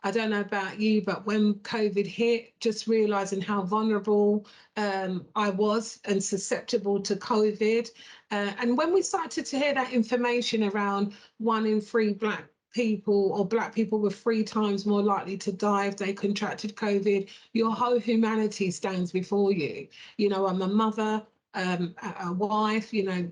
I don't know about you, but when COVID hit, just realizing how vulnerable I was and susceptible to COVID. And when we started to hear that information around 1 in 3 Black people, or Black people were 3 times more likely to die if they contracted COVID, your whole humanity stands before you. You know, I'm a mother, a wife, you know,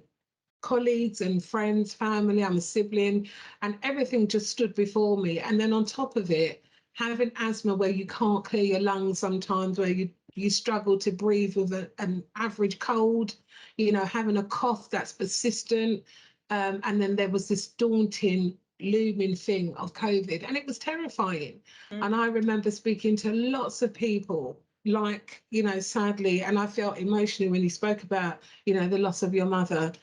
colleagues and friends, family, I'm a sibling, and everything just stood before me. And then on top of it, having asthma where you can't clear your lungs sometimes, where you struggle to breathe with an average cold, you know, having a cough that's persistent. And then there was this daunting, looming thing of COVID, and it was terrifying. And I remember speaking to lots of people, like, you know, sadly, and I felt emotionally when you spoke about, you know, the loss of your mother.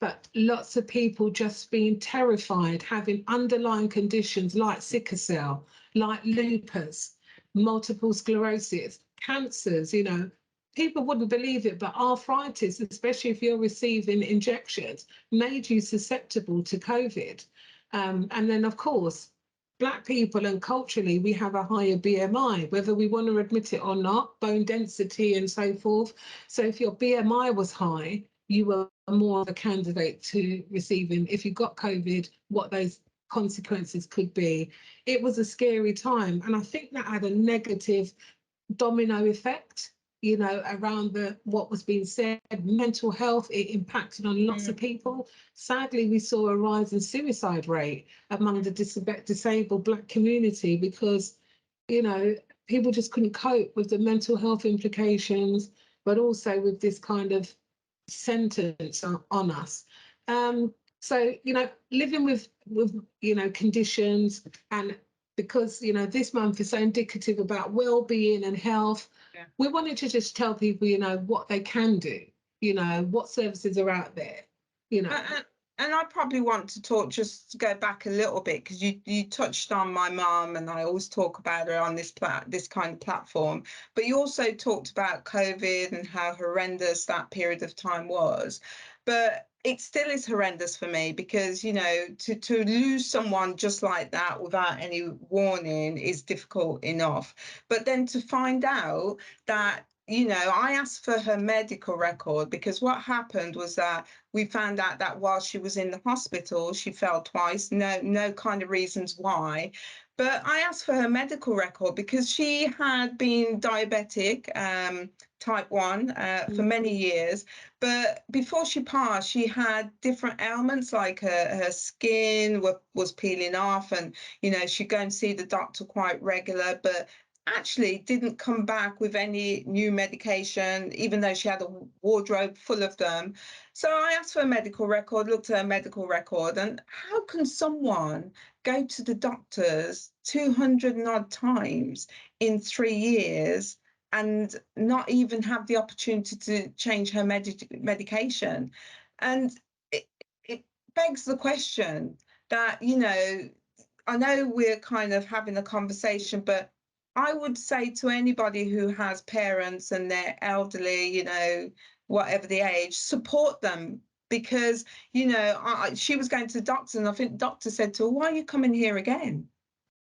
But lots of people just being terrified, having underlying conditions like sickle cell, like lupus, multiple sclerosis, cancers, you know. People wouldn't believe it, but arthritis, especially if you're receiving injections, made you susceptible to COVID. And then, of course, Black people, and culturally, we have a higher BMI, whether we want to admit it or not, bone density and so forth. So if your BMI was high, you were more of a candidate to receiving, if you got COVID, what those consequences could be. It was a scary time. And I think that had a negative domino effect, you know, around what was being said. Mental health, it impacted on lots of people. Sadly, we saw a rise in suicide rate among the disabled Black community because, you know, people just couldn't cope with the mental health implications, but also with this kind of sentence on us. So, you know, living with you know, conditions, and because, you know, this month is so indicative about well-being and health, we wanted to just tell people, you know, what they can do, you know, what services are out there, you know. And I probably want to talk, just to go back a little bit, because you touched on my mum, and I always talk about her on this kind of platform. But you also talked about COVID and how horrendous that period of time was. But it still is horrendous for me because, you know, to lose someone just like that without any warning is difficult enough. But then to find out that, you know, I asked for her medical record, because what happened was that we found out that while she was in the hospital, she fell twice, no kind of reasons why. But I asked for her medical record because she had been diabetic, type 1, for many years. But before she passed, she had different ailments, like her skin was peeling off, and, you know, she'd go and see the doctor quite regular, but actually didn't come back with any new medication, even though she had a wardrobe full of them. So I asked for a medical record, looked at her medical record, and how can someone go to the doctors 200 and odd times in 3 years and not even have the opportunity to change her medication? And it begs the question that, you know, I know we're kind of having a conversation, but I would say to anybody who has parents and they're elderly, you know, whatever the age, support them. Because, you know, she was going to the doctor, and I think the doctor said to her, "Why are you coming here again?"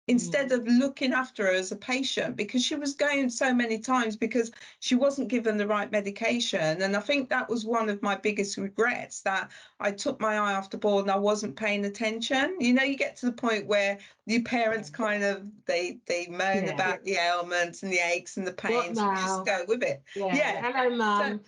Instead of looking after her as a patient, because she was going so many times because she wasn't given the right medication. And I think that was one of my biggest regrets, that I took my eye off the ball and I wasn't paying attention. You know, you get to the point where your parents kind of, they moan about the ailments and the aches and the pains, and you just go with it. Hello, Mum.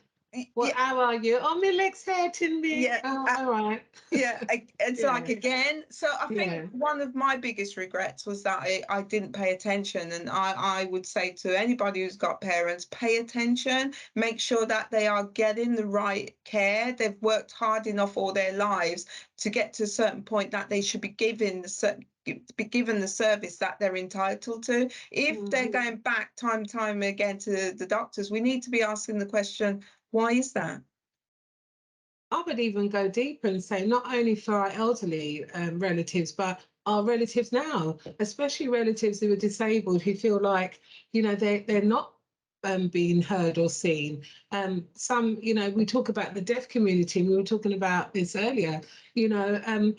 How are you? Oh, my leg's hurting me. All right. It's like, again. So I think one of my biggest regrets was that I didn't pay attention. And I would say to anybody who's got parents, pay attention, make sure that they are getting the right care. They've worked hard enough all their lives to get to a certain point that they should be given the service that they're entitled to. If they're going back time again to the doctors, we need to be asking the question, why is that? I would even go deeper and say not only for our elderly relatives, but our relatives now, especially relatives who are disabled, who feel like, you know, they're not being heard or seen. Some, you know, we talk about the deaf community, and we were talking about this earlier, you know,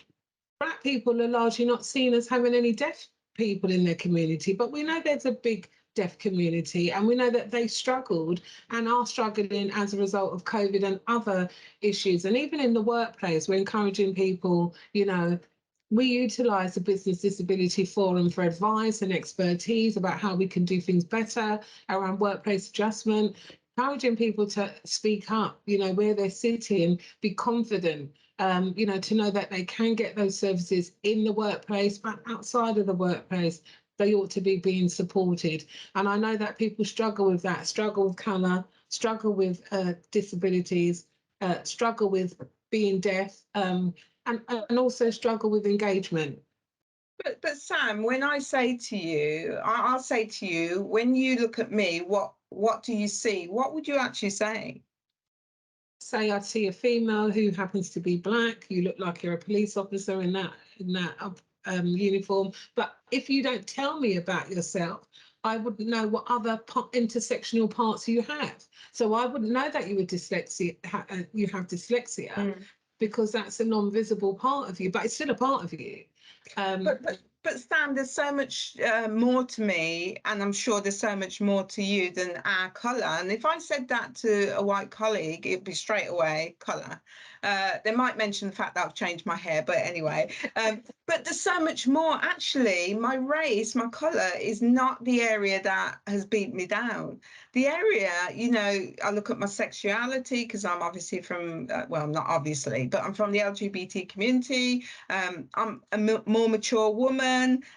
Black people are largely not seen as having any deaf people in their community, but we know there's a big deaf community, and we know that they struggled and are struggling as a result of COVID and other issues. And even in the workplace, we're encouraging people, we utilise the Business Disability Forum for advice and expertise about how we can do things better around workplace adjustment, encouraging people to speak up, where they're sitting, be confident, to know that they can get those services in the workplace, but outside of the workplace, they ought to be being supported. And I know that people struggle with that, struggle with colour, struggle with disabilities, struggle with being deaf, and also struggle with engagement. But Sam, when I say to you, I'll say to you, when you look at me, what do you see? What would you actually say? Say I'd see a female who happens to be black. You look like you're a police officer in that uniform. But if you don't tell me about yourself, I wouldn't know what other intersectional parts you have. So I wouldn't know that you have dyslexia, because that's a non-visible part of you, but it's still a part of you. But Stan, there's so much more to me, and I'm sure there's so much more to you than our colour. And if I said that to a white colleague, it'd be straight away colour. They might mention the fact that I've changed my hair, but anyway. But there's so much more. Actually, my race, my colour is not the area that has beat me down. The area, I look at my sexuality because I'm obviously from, well, not obviously, but I'm from the LGBT community. I'm a more mature woman.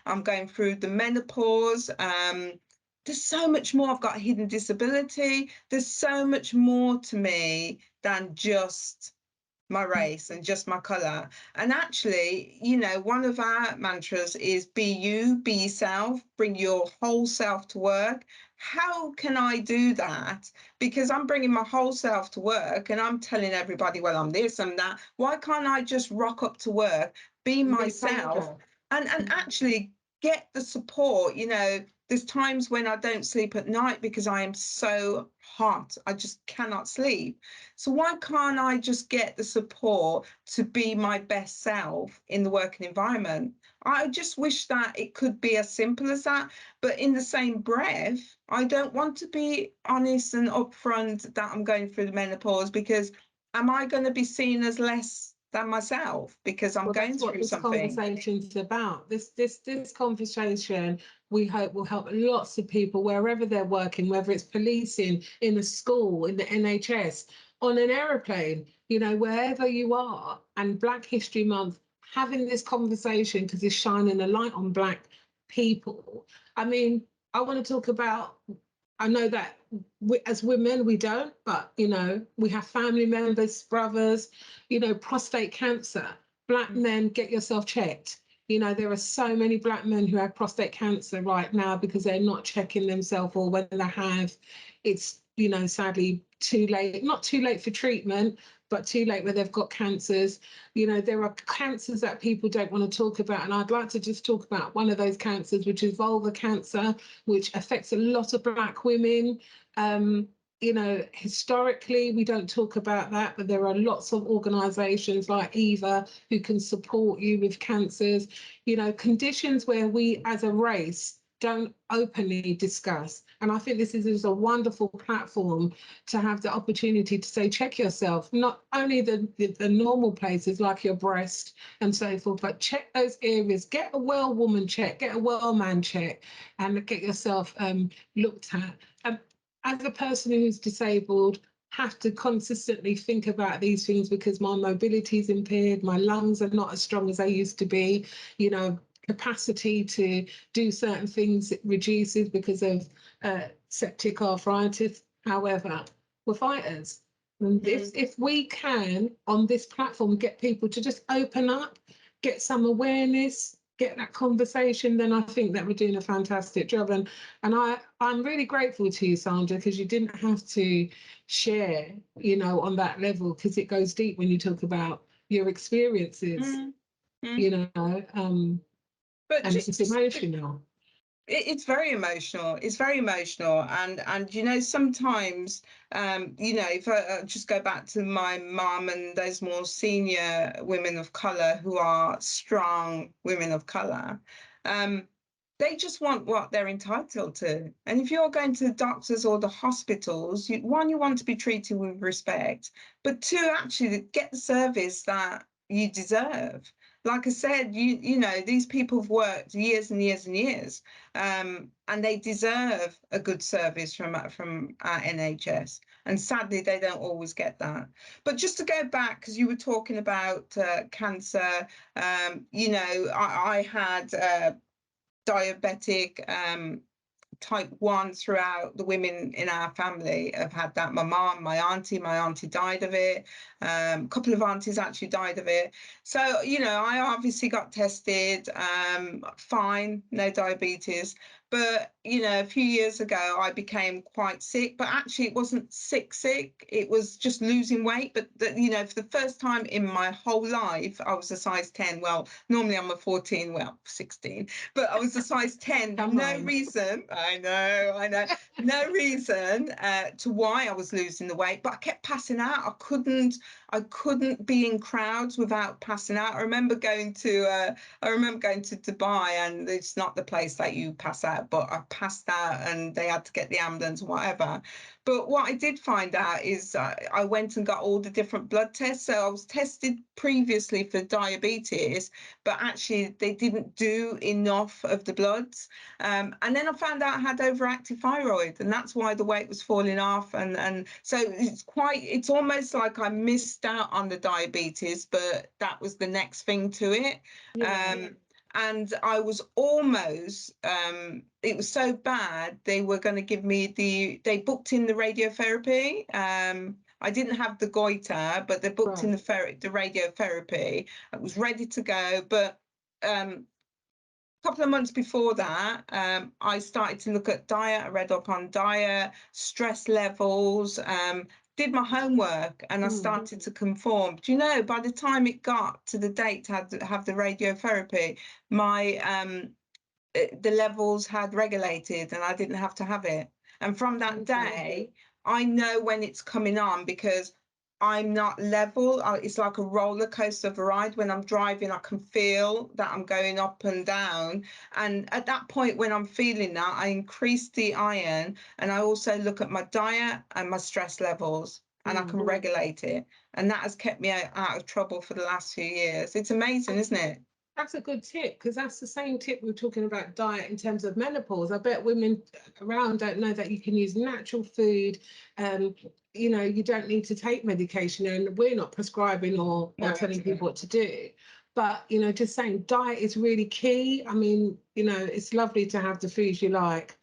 I'm going through the menopause. There's so much more. I've got a hidden disability. There's so much more to me than just my race and just my colour. And actually, one of our mantras is be you, be yourself, bring your whole self to work. How can I do that? Because I'm bringing my whole self to work and I'm telling everybody, well, I'm this and that. Why can't I just rock up to work, be myself, and actually get the support? There's times when I don't sleep at night because I am so hot. I just cannot sleep. So why can't I just get the support to be my best self in the working environment? I just wish that it could be as simple as that. But in the same breath, I don't want to be honest and upfront that I'm going through the menopause, because am I going to be seen as less than myself because I'm going through something? This conversation's about. This conversation, we hope, will help lots of people wherever they're working, whether it's policing, in a school, in the NHS, on an aeroplane, wherever you are. And Black History Month, having this conversation because it's shining a light on Black people. I mean, I want to talk about, I know that as women, we don't, but, we have family members, brothers, prostate cancer. Black men, get yourself checked. There are so many Black men who have prostate cancer right now because they're not checking themselves, or when they have, it's, sadly too late. Not too late for treatment, but too late where they've got cancers. There are cancers that people don't want to talk about. And I'd like to just talk about one of those cancers, which is vulvar cancer, which affects a lot of Black women. Historically, we don't talk about that, but there are lots of organisations like EVA who can support you with cancers, conditions where we as a race don't openly discuss. And I think this is a wonderful platform to have the opportunity to say, check yourself, not only the normal places like your breast and so forth, but check those areas, get a well woman check, get a well man check, and get yourself looked at. As a person who's disabled, have to consistently think about these things because my mobility is impaired, my lungs are not as strong as they used to be, capacity to do certain things reduces because of septic arthritis. However, we're fighters. And if we can, on this platform, get people to just open up, get some awareness, get that conversation, then I think that we're doing a fantastic job. And I'm really grateful to you, Sandra, because you didn't have to share, on that level, because it goes deep when you talk about your experiences, But and it's emotional. It's very emotional. It's very emotional, and sometimes, if I just go back to my mum and those more senior women of colour who are strong women of colour, they just want what they're entitled to. And if you're going to the doctors or the hospitals, one, you want to be treated with respect, but two, actually get the service that you deserve. Like I said, you know, these people have worked years and years and years, and they deserve a good service from our NHS. And sadly, they don't always get that. But just to go back, because you were talking about cancer, you know, I had diabetic type 1 throughout. The women in our family have had that. My mom, my auntie died of it. A couple of aunties actually died of it. So, you know, I obviously got tested, fine, no diabetes. But, you know, a few years ago, I became quite sick, but actually it wasn't sick. It was just losing weight. But, you know, for the first time in my whole life, I was a size 10. Well, normally I'm a 14, well, 16, but I was a size 10. No reason. I know. No reason to why I was losing the weight, but I kept passing out. I couldn't be in crowds without passing out. I remember going to Dubai, and it's not the place that you pass out, but I passed out and they had to get the ambulance or whatever. But what I did find out is I went and got all the different blood tests. So I was tested previously for diabetes, but actually they didn't do enough of the bloods. And then I found out I had overactive thyroid, and that's why the weight was falling off. And so it's almost like I missed out on the diabetes, but that was the next thing to it. Yeah. And I was almost, it was so bad, they were going to give me they booked in the radiotherapy. I didn't have the goiter, but they booked in the radiotherapy. I was ready to go, but a couple of months before that, I started to look at diet. I read up on diet, stress levels, did my homework, and I started to conform. Do you know, by the time it got to the date to have the radiotherapy, my the levels had regulated and I didn't have to have it. And from that day, I know when it's coming on, because I'm not level. It's like a roller coaster of a ride. When I'm driving, I can feel that I'm going up and down. And at that point, when I'm feeling that, I increase the iron, and I also look at my diet and my stress levels, and I can regulate it. And that has kept me out of trouble for the last few years. It's amazing, isn't it? That's a good tip, because that's the same tip we were talking about diet in terms of menopause. I bet women around don't know that you can use natural food. You know, you don't need to take medication, and we're not prescribing or telling people what to do. But, you know, just saying diet is really key. I mean, you know, it's lovely to have the foods you like,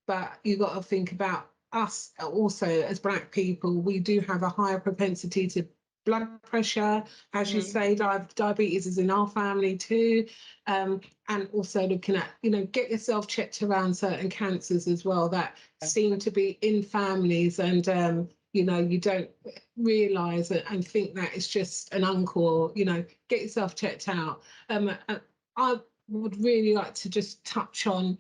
but you got to think about us also as Black people. We do have a higher propensity to blood pressure, as you say, diabetes is in our family too, and also looking at, you know, get yourself checked around certain cancers as well that seem to be in families, and you know, you don't realise and think that it's just an uncle, or, you know, get yourself checked out. I would really like to just touch on,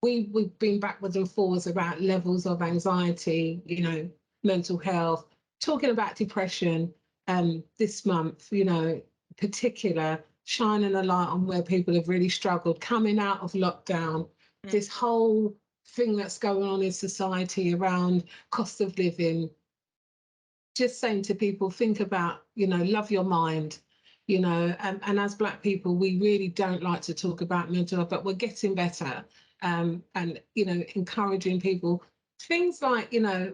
we've been backwards and forwards about levels of anxiety, you know, mental health, talking about depression. This month, you know, particular, shining a light on where people have really struggled coming out of lockdown. This whole thing that's going on in society around cost of living. Just saying to people, think about, you know, love your mind, you know, and as Black people, we really don't like to talk about mental health, but we're getting better. And, you know, encouraging people, things like, you know,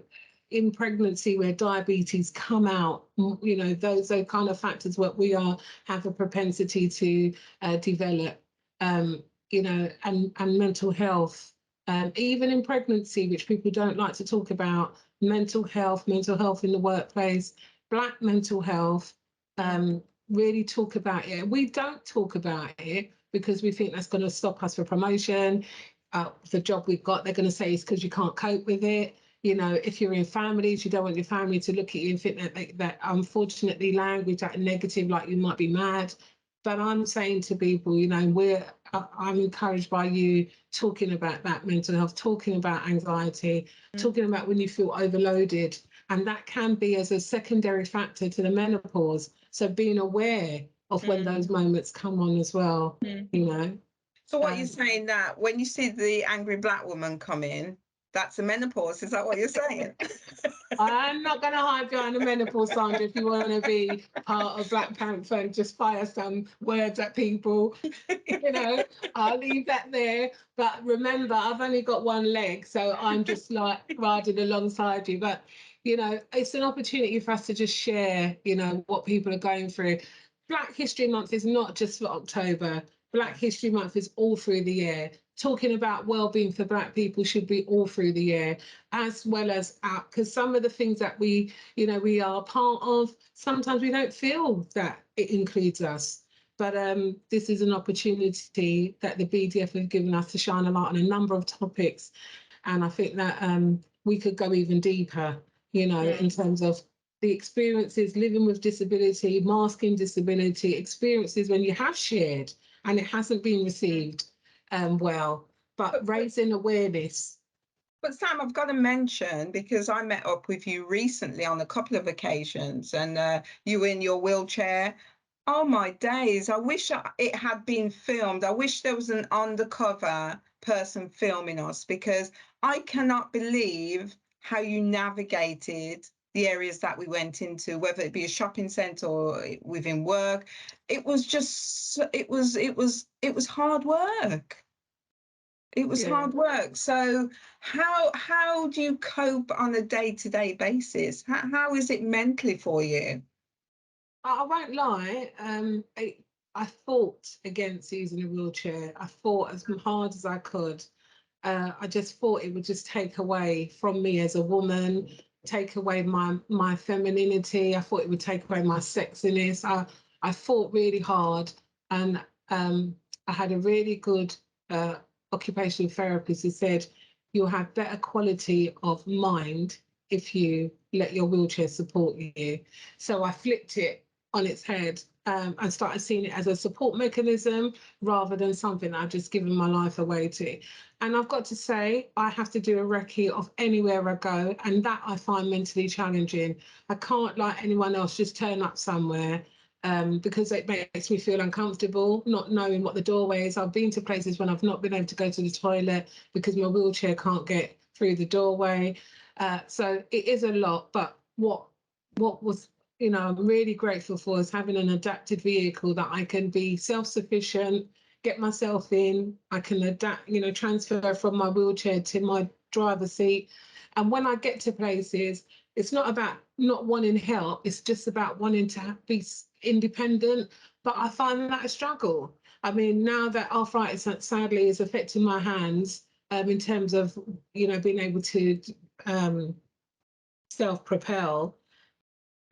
in pregnancy where diabetes come out, you know, those are kind of factors what we have a propensity to develop, you know, and mental health, even in pregnancy, which people don't like to talk about, mental health in the workplace, Black mental health, really talk about it. We don't talk about it because we think that's going to stop us for promotion. The job we've got, they're going to say it's because you can't cope with it. You know, if you're in families, you don't want your family to look at you and think that unfortunately language, that negative, like you might be mad. But I'm saying to people, you know, I'm encouraged by you talking about that mental health, talking about anxiety, talking about when you feel overloaded. And that can be as a secondary factor to the menopause. So being aware of when those moments come on as well, you know. So what you're saying, that when you see the angry black woman come in, that's the menopause. Is that what you're saying? I'm not going to hide behind the menopause, Sandra. If you want to be part of Black Panther and just fire some words at people, I'll leave that there. But remember, I've only got one leg, so I'm just like riding alongside you. But, it's an opportunity for us to just share, what people are going through. Black History Month is not just for October. Black History Month is all through the year. Talking about well-being for Black people should be all through the year, as well as because some of the things that we are part of, sometimes we don't feel that it includes us. But this is an opportunity that the BDF have given us to shine a light on a number of topics. And I think that we could go even deeper, in terms of the experiences living with disability, masking disability, experiences when you have shared and it hasn't been received well, but raising awareness. But Sam, I've got to mention, because I met up with you recently on a couple of occasions, and you were in your wheelchair. Oh my days, I wish it had been filmed. I wish there was an undercover person filming us, because I cannot believe how you navigated the areas that we went into, whether it be a shopping centre or within work. It was just, it was hard work. It was hard work. So how do you cope on a day-to-day basis? How is it mentally for you? I won't lie. I fought against using a wheelchair. I fought as hard as I could. I just thought it would just take away from me as a woman, take away my femininity. I thought it would take away my sexiness. I fought really hard, and I had a really good occupational therapist who said you'll have better quality of mind if you let your wheelchair support you. So I flipped it on its head and started seeing it as a support mechanism rather than something I've just given my life away to. And I've got to say, I have to do a recce of anywhere I go, and that I find mentally challenging. I can't, like anyone else, just turn up somewhere because it makes me feel uncomfortable, not knowing what the doorway is. I've been to places when I've not been able to go to the toilet because my wheelchair can't get through the doorway. So it is a lot, but what was, I'm really grateful for is having an adapted vehicle that I can be self-sufficient, get myself in, I can adapt, transfer from my wheelchair to my driver's seat. And when I get to places, it's not about not wanting help, it's just about wanting to be independent. But I find that a struggle. I mean, now that arthritis sadly is affecting my hands, in terms of, being able to self-propel,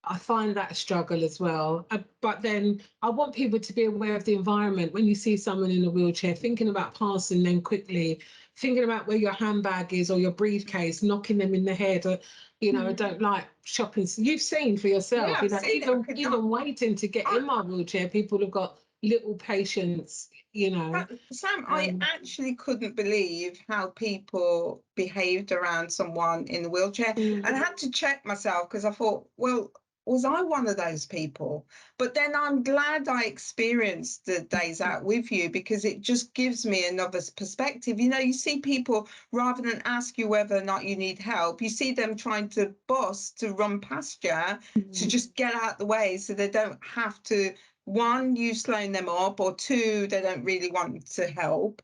I find that a struggle as well. But then I want people to be aware of the environment. When you see someone in a wheelchair, thinking about passing them quickly, thinking about where your handbag is or your briefcase, knocking them in the head. Or, I don't like shopping. You've seen for yourself, even waiting to get in my wheelchair, people have got little patience, Sam, I actually couldn't believe how people behaved around someone in the wheelchair. And I had to check myself because I thought, well, was I one of those people? But then I'm glad I experienced the days out with you, because it just gives me another perspective. You see people, rather than ask you whether or not you need help, you see them trying to run past you to just get out the way so they don't have to, one, you slowing them up, or two, they don't really want to help.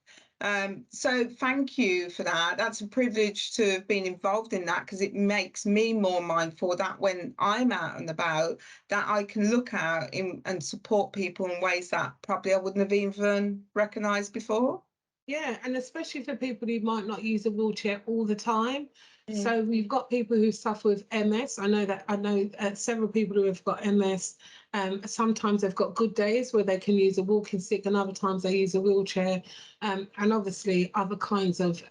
So thank you for that. That's a privilege to have been involved in that, because it makes me more mindful that when I'm out and about, that I can look out and support people in ways that probably I wouldn't have even recognised before. Yeah, and especially for people who might not use a wheelchair all the time. So we've got people who suffer with MS. I know several people who have got MS. Sometimes they've got good days where they can use a walking stick, and other times they use a wheelchair. And obviously other kinds of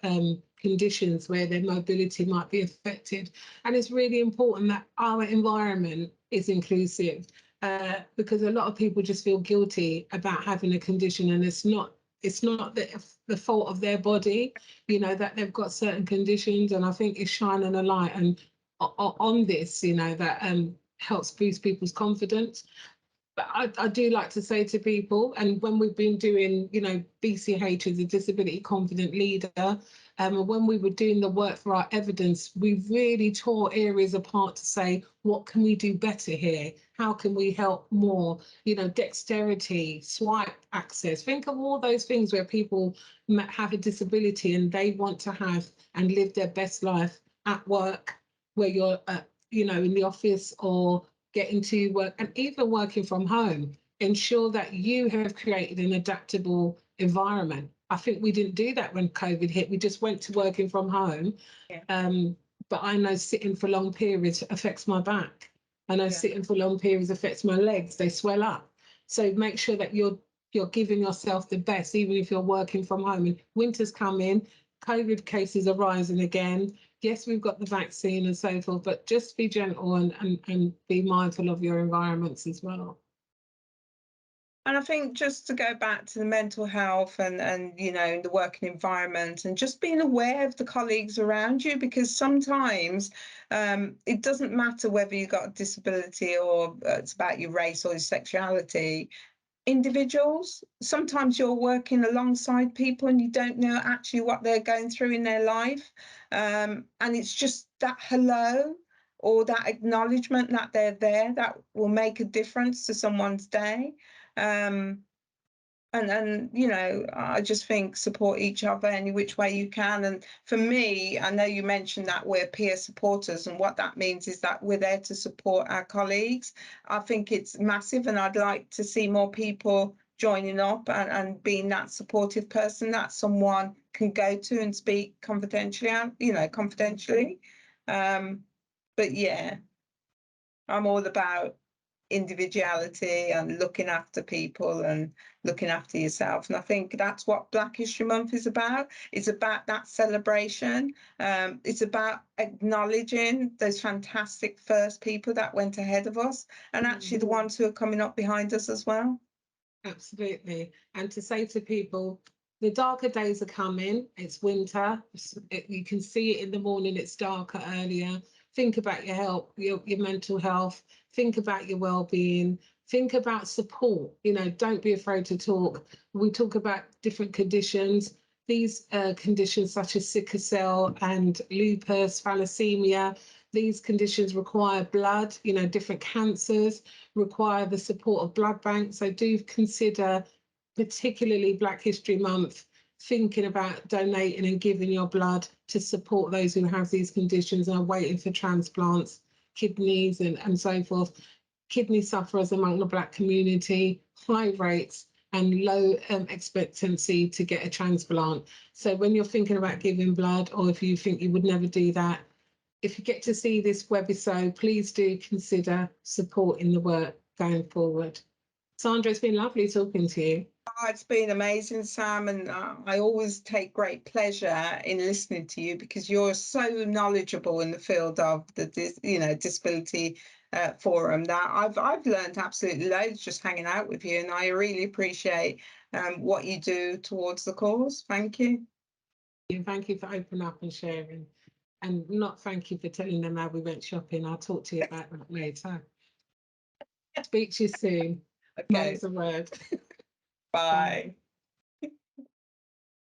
conditions where their mobility might be affected. And it's really important that our environment is inclusive, because a lot of people just feel guilty about having a condition, and it's not the fault of their body, that they've got certain conditions. And I think it's shining a light and on this, that helps boost people's confidence. But I do like to say to people, and when we've been doing, BCH as a disability confident leader, and when we were doing the work for our evidence, we really tore areas apart to say, what can we do better here? How can we help more? Dexterity, swipe access. Think of all those things where people have a disability and they want to have and live their best life at work, where you're, in the office or getting to work, and even working from home. Ensure that you have created an adaptable environment. I think we didn't do that when COVID hit. We just went to working from home. Yeah. But I know sitting for long periods affects my back. I know sitting for long periods affects my legs. They swell up. So make sure that you're giving yourself the best, even if you're working from home. And winter's coming, COVID cases are rising again. Yes, we've got the vaccine and so forth, but just be gentle and be mindful of your environments as well. And I think just to go back to the mental health and the working environment, and just being aware of the colleagues around you, because sometimes it doesn't matter whether you've got a disability or it's about your race or your sexuality. Individuals, sometimes you're working alongside people and you don't know actually what they're going through in their life, and it's just that hello or that acknowledgement that they're there that will make a difference to someone's day. And I just think support each other any which way you can. And for me, I know you mentioned that we're peer supporters, and what that means is that we're there to support our colleagues. I think it's massive, and I'd like to see more people joining up and being that supportive person that someone can go to and speak confidentially. But yeah, I'm all about individuality and looking after people and looking after yourself. And I think that's what Black History Month is about. It's about that celebration. It's about acknowledging those fantastic first people that went ahead of us, and actually the ones who are coming up behind us as well. Absolutely. And to say to people, the darker days are coming. It's winter. You can see it in the morning. It's darker earlier. Think about your health, your mental health. Think about your well-being. Think about support. Don't be afraid to talk. We talk about different conditions. These conditions such as sickle cell and lupus, thalassemia, these conditions require blood. Different cancers require the support of blood banks. So do consider, particularly Black History Month, thinking about donating and giving your blood to support those who have these conditions and are waiting for transplants, kidneys and so forth. Kidney sufferers among the Black community, high rates and low expectancy to get a transplant. So when you're thinking about giving blood, or if you think you would never do that, if you get to see this webisode, please do consider supporting the work going forward. Sandra, it's been lovely talking to you. Oh, it's been amazing, Sam, and I always take great pleasure in listening to you because you're so knowledgeable in the field of the disability forum. That I've learned absolutely loads just hanging out with you, and I really appreciate what you do towards the cause. Thank you. And thank you for opening up and sharing. And not thank you for telling them how we went shopping. I'll talk to you about that later. Speak to you soon. Okay. Mum's the word. Bye.